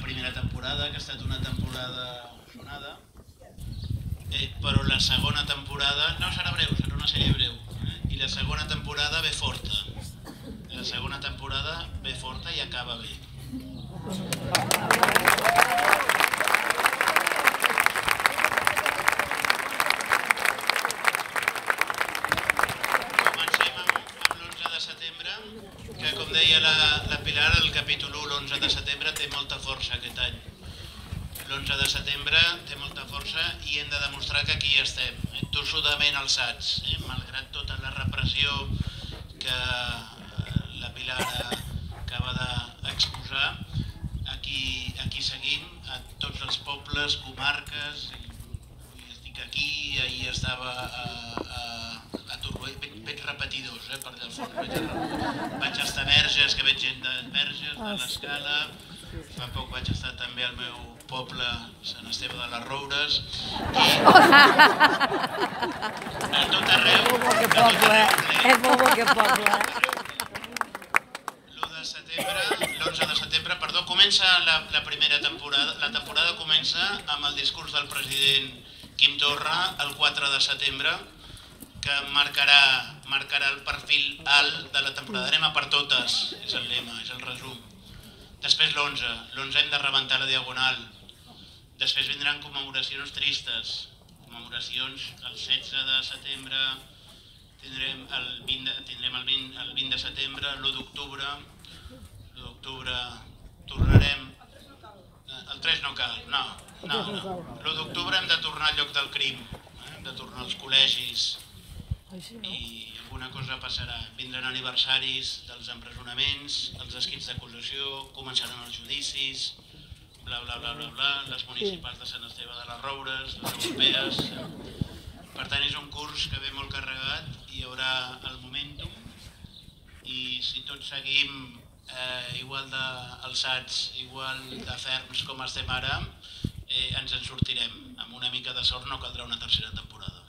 primera temporada, que ha estat una temporada sonada, però la segona temporada no serà breu, serà una sèrie breu, i la segona temporada ve forta. La segona temporada ve forta i acaba bé. Que, com deia la Pilar, el capítol 1, l'11 de setembre, té molta força aquest any. L'11 de setembre té molta força i hem de demostrar que aquí estem, tossudament alçats, malgrat tota la repressió que la Pilar acaba d'exposar. Aquí seguim, a tots els pobles, comarques, estic aquí, ahir estava a Torroella, veig repetidors per allà al fons, vaig estar a Verges, que veig gent de Verges, de l'Escala, fa poc vaig estar també al meu poble, Sant Esteve de les Roures, i a tot arreu. És molt bo que poble. L'11 de setembre, comença la primera temporada. La temporada comença amb el discurs del president Quim Torra el 4 de setembre, que marcarà el perfil alt de la temporada. Anem a per totes, és el lema, és el resum. Després l'11 hem de rebentar la Diagonal. Després vindran commemoracions tristes, commemoracions el 16 de setembre, tindrem el 20 de setembre, l'1 d'octubre, tornarem, el 3 no cal, no, l'1 d'octubre hem de tornar al lloc del crim, hem de tornar als col·legis i alguna cosa passarà. Vindran aniversaris dels empresonaments, els escrits d'acusació, començaran els judicis, bla bla bla bla bla, les municipals de Sant Esteve de les Roures, les europees. Per tant, és un curs que ve molt carregat, hi haurà el momentum i si tots seguim igual d'alçats, igual de ferms com estem ara, ens en sortirem. Amb una mica de sort no caldrà una tercera temporada.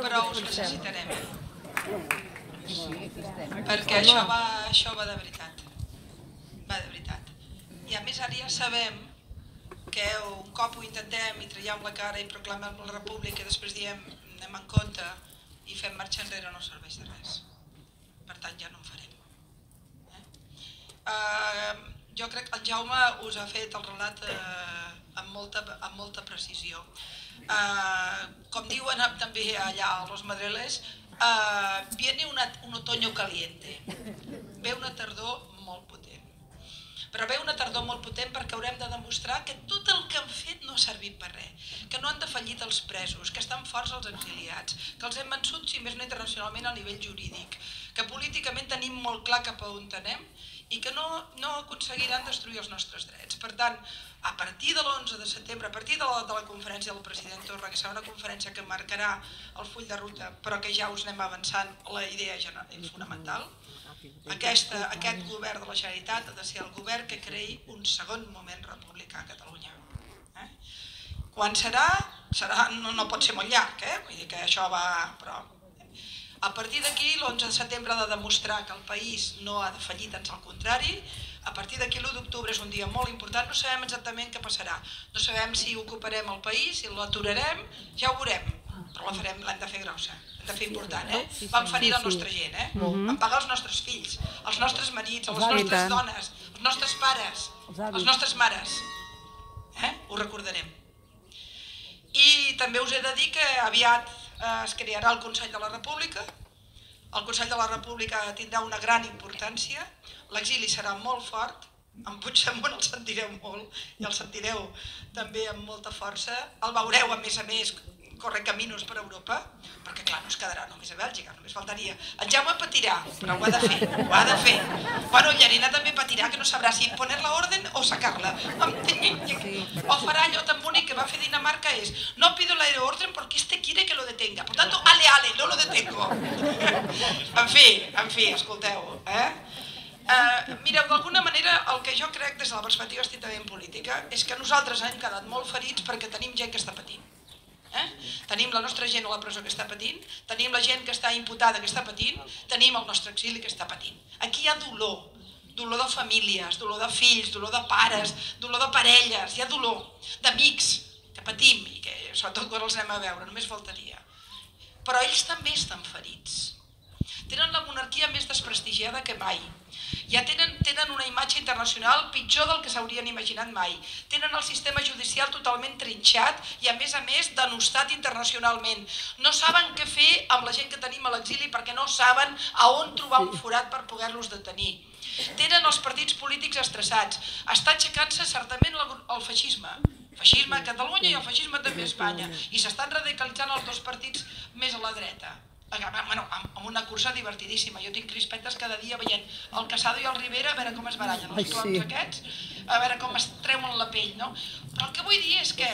Però us necessitarem. Perquè això va de veritat. Va de veritat. I a més ara ja sabem que un cop ho intentem i traiem la cara i proclamem la república i després diem anem en compte i fem marxa enrere no serveix de res. Per tant ja no en farem. Jo crec que el Jaume us ha fet el relat amb molta precisió. Com diuen també allà a Los Madriles, viene un otoño caliente, ve una tardor molt potent. Però ve una tardor molt potent perquè haurem de demostrar que tot el que han fet no ha servit per res, que no han defallit els presos, que estan forts els exiliats, que els hem vençut, si més no internacionalment, a nivell jurídic, que políticament tenim molt clar cap a on anem i que no aconseguiran destruir els nostres drets. Per tant, a partir de l'11 de setembre, a partir de la conferència del president Torra, que serà una conferència que marcarà el full de ruta, però que ja us anem avançant la idea fonamental, aquest govern de la Generalitat ha de ser el govern que creï un segon moment republicà a Catalunya. Quan serà? No pot ser molt llarg, vull dir que això va... Però a partir d'aquí, l'11 de setembre ha de demostrar que el país no ha defallit, ans al contrari. A partir d'aquí, l'1 d'octubre és un dia molt important, no sabem exactament què passarà. No sabem si ocuparem el país, si l'aturarem, ja ho veurem, però l'hem de fer grossa. De fer important, vam ferir la nostra gent, vam pagar els nostres fills, els nostres marits, les nostres dones, els nostres pares, les nostres mares. Ho recordarem. I també us he de dir que aviat es crearà el Consell de la República. El Consell de la República tindrà una gran importància, l'exili serà molt fort, en Puigdemont el sentireu molt i el sentireu també amb molta força, el veureu a més corre caminos per Europa, perquè clar, no es quedarà només a Bèlgica, només faltaria. El Jaume patirà, però ho ha de fer. Bueno, Llarena també patirà, que no sabrà si poner la orden o sacar-la. O farà allò tan bonic que va fer Dinamarca és no pido la orden porque este quiere que lo detenga. Por tanto, ale, no lo detengo. En fi, escolteu. Mireu, d'alguna manera, el que jo crec des de la perspectiva estrictament política és que nosaltres hem quedat molt ferits perquè tenim gent que està patint. Tenim la nostra gent a la presó que està patint, tenim la gent que està imputada que està patint, tenim el nostre exili que està patint. Aquí hi ha dolor, dolor de famílies, dolor de fills, dolor de pares, dolor de parelles, hi ha dolor d'amics que patim i que sobretot quan els anem a veure, només faltaria. Però ells també estan ferits. Tenen la monarquia més desprestigiada que mai. Ja tenen una imatge internacional pitjor del que s'haurien imaginat mai. Tenen el sistema judicial totalment trinxat i a més denostat internacionalment. No saben què fer amb la gent que tenim a l'exili perquè no saben a on trobar un forat per poder-los detenir. Tenen els partits polítics estressats. Està aixecant-se certament el feixisme. El feixisme a Catalunya i el feixisme també a Espanya. I s'estan radicalitzant els dos partits més a la dreta. Amb una cursa divertidíssima. Jo tinc crispetes cada dia veient el Casado i el Rivera a veure com es barallen els cloms aquests, a veure com es treuen la pell, no? Però el que vull dir és que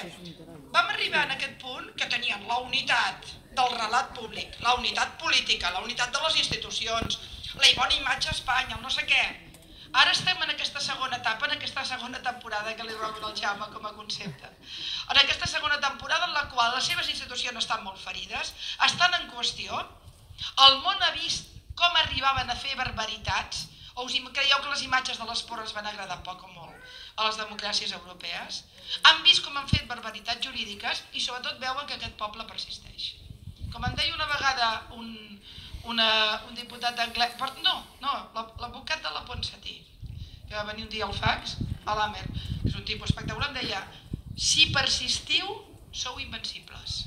vam arribar en aquest punt que teníem la unitat del relat públic, la unitat política, la unitat de les institucions, la bona imatge a Espanya, el no sé què. Ara estem en aquesta segona etapa, en aquesta segona temporada que li roben al Jaume com a concepte. En aquesta segona temporada en la qual les seves institucions estan molt ferides, estan en qüestió, el món ha vist com arribaven a fer barbaritats, o us creieu que les imatges de les porres van agradar poc o molt a les democràcies europees? Han vist com han fet barbaritats jurídiques i sobretot veuen que aquest poble persisteix. Com em deia una vegada un diputat anglès, no, l'advocat de la Ponsatí, que va venir un dia al fax, a l'Amer, que és un tipus espectacular, em deia: si persistiu, sou invencibles.